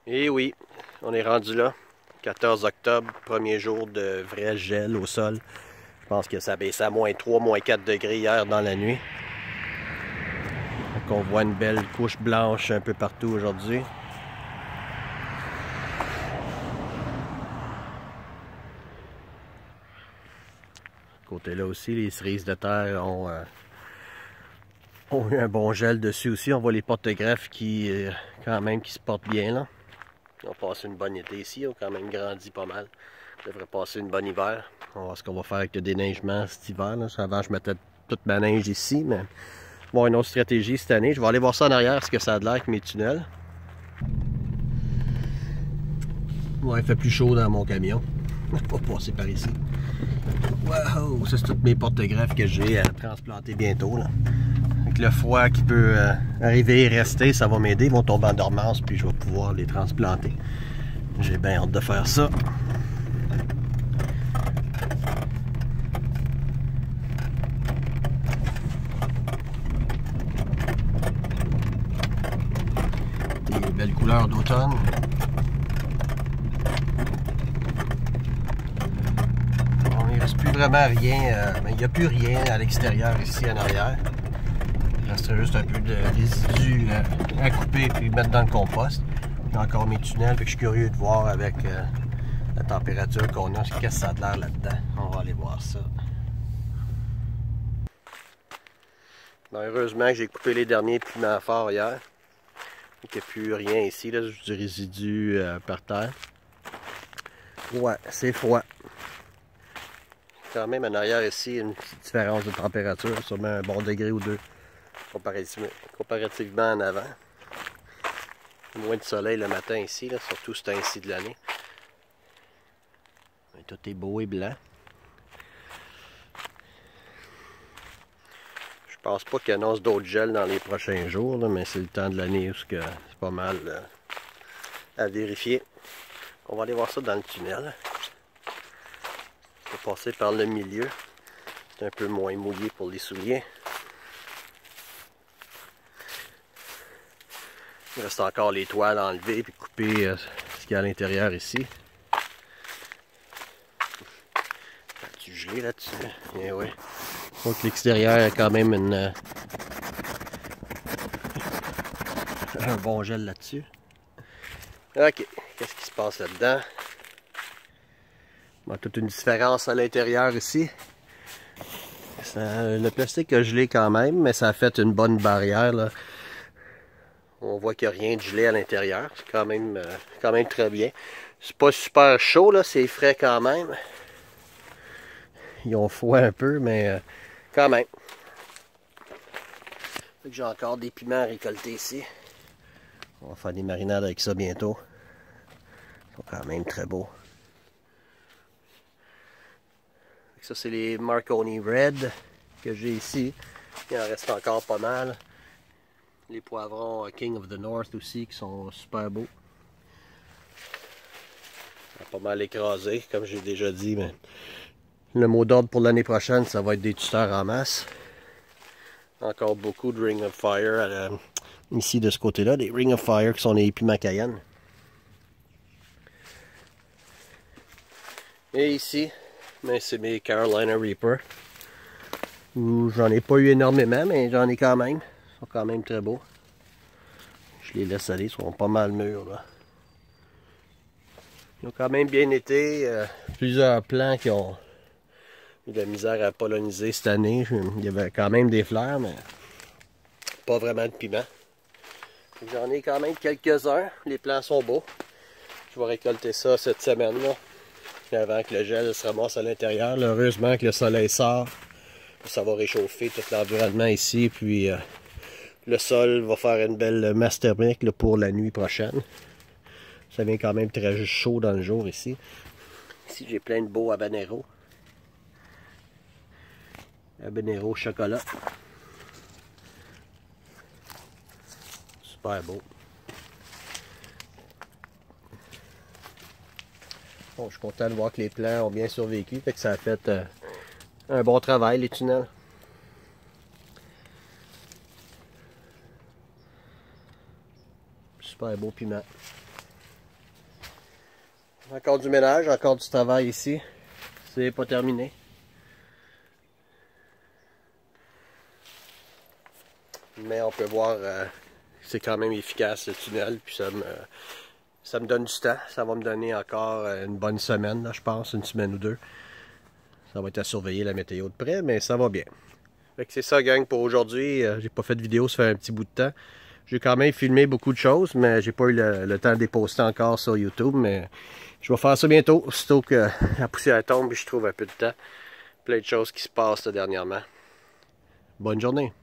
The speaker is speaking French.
Et oui, on est rendu là. 14 octobre, premier jour de vrai gel au sol. Je pense que ça baissait à moins 3, moins 4 degrés hier dans la nuit. Donc on voit une belle couche blanche un peu partout aujourd'hui. Côté là aussi, les cerises de terre ont eu un bon gel dessus aussi. On voit les porte-greffes qui quand même qui se portent bien là. Ils ont passé une bonne été ici, ils ont quand même grandi pas mal. Ils devraient passer une bonne hiver. On va voir ce qu'on va faire avec le déneigement cet hiver. Là. Avant, je mettais toute ma neige ici, mais on va avoir une autre stratégie cette année. Je vais aller voir ça en arrière, ce que ça a de l'air avec mes tunnels. Ouais, il fait plus chaud dans mon camion. On va passer par ici. Wow! Ça, c'est toutes mes porte-greffes que j'ai à transplanter bientôt. Là. Avec le froid qui peut arriver et rester, ça va m'aider. Ils vont tomber en dormance, puis je vais pouvoir les transplanter. J'ai bien hâte de faire ça. Des belles couleurs d'automne. Il ne reste plus vraiment rien. Il n'y a plus rien à l'extérieur ici en arrière. Il resterait juste un peu de résidus à couper et mettre dans le compost. J'ai encore mes tunnels, fait que je suis curieux de voir avec la température qu'on a, qu'est-ce que ça a de l'air là-dedans. On va aller voir ça. Bon, heureusement que j'ai coupé les derniers piments forts hier. Il n'y a plus rien ici, là, juste du résidu par terre. Ouais, c'est froid. Quand même en arrière ici, une petite différence de température, sûrement un bon degré ou deux comparativement en avant. Moins de soleil le matin ici, là, surtout ce temps-ci de l'année. Tout est beau et blanc. Je pense pas qu'il annonce d'autres gels dans les prochains jours, là, mais c'est le temps de l'année où c'est pas mal à vérifier. On va aller voir ça dans le tunnel. On va passer par le milieu. C'est un peu moins mouillé pour les souliers. Il reste encore les toiles à enlever et couper ce qu'il y a à l'intérieur ici. As-tu gelé là-dessus? Eh oui. Donc l'extérieur a quand même un bon gel là-dessus. Ok, qu'est-ce qui se passe là-dedans? Bon, toute une différence à l'intérieur ici. Le plastique a gelé quand même, mais ça a fait une bonne barrière. Là. On voit qu'il n'y a rien de gelé à l'intérieur. C'est quand même très bien. C'est pas super chaud, là, c'est frais quand même. Ils ont froid un peu, mais quand même. J'ai encore des piments à récolter ici. On va faire des marinades avec ça bientôt. Ils sont quand même très beaux. Ça, c'est les Marconi Red que j'ai ici. Il en reste encore pas mal. Les poivrons King of the North aussi qui sont super beaux. Pas mal écrasé, comme j'ai déjà dit. Mais le mot d'ordre pour l'année prochaine, ça va être des tuteurs en masse. Encore beaucoup de Ring of Fire ici de ce côté-là. Des Ring of Fire qui sont les piments Cayenne. Et ici, c'est mes Carolina Reaper. J'en ai pas eu énormément, mais j'en ai quand même. Ils sont quand même très beaux. Je les laisse aller, ils sont pas mal mûrs là. Ils ont quand même bien été. Plusieurs plants qui ont eu de la misère à polliniser cette année. Il y avait quand même des fleurs, mais pas vraiment de piment. J'en ai quand même quelques-uns. Les plants sont beaux. Je vais récolter ça cette semaine-là. Avant que le gel se ramasse à l'intérieur. Heureusement que le soleil sort. Ça va réchauffer tout l'environnement ici. Puis le sol va faire une belle masse thermique là, pour la nuit prochaine. Ça vient quand même très chaud dans le jour ici. Ici j'ai plein de beaux habaneros. Habanero chocolat. Super beau. Bon, je suis content de voir que les plants ont bien survécu. Fait que ça a fait un bon travail les tunnels. Super beau piment. Encore du ménage, encore du travail ici. C'est pas terminé. Mais on peut voir c'est quand même efficace le tunnel. Puis ça me donne du temps. Ça va me donner encore une bonne semaine, là, je pense, une semaine ou deux. Ça va être à surveiller la météo de près, mais ça va bien. Fait que c'est ça, gang, pour aujourd'hui. J'ai pas fait de vidéo, ça fait un petit bout de temps. J'ai quand même filmé beaucoup de choses, mais j'ai pas eu le temps de les poster encore sur YouTube. Mais je vais faire ça bientôt, aussitôt que la poussière tombe et je trouve un peu de temps. Plein de choses qui se passent là, dernièrement. Bonne journée.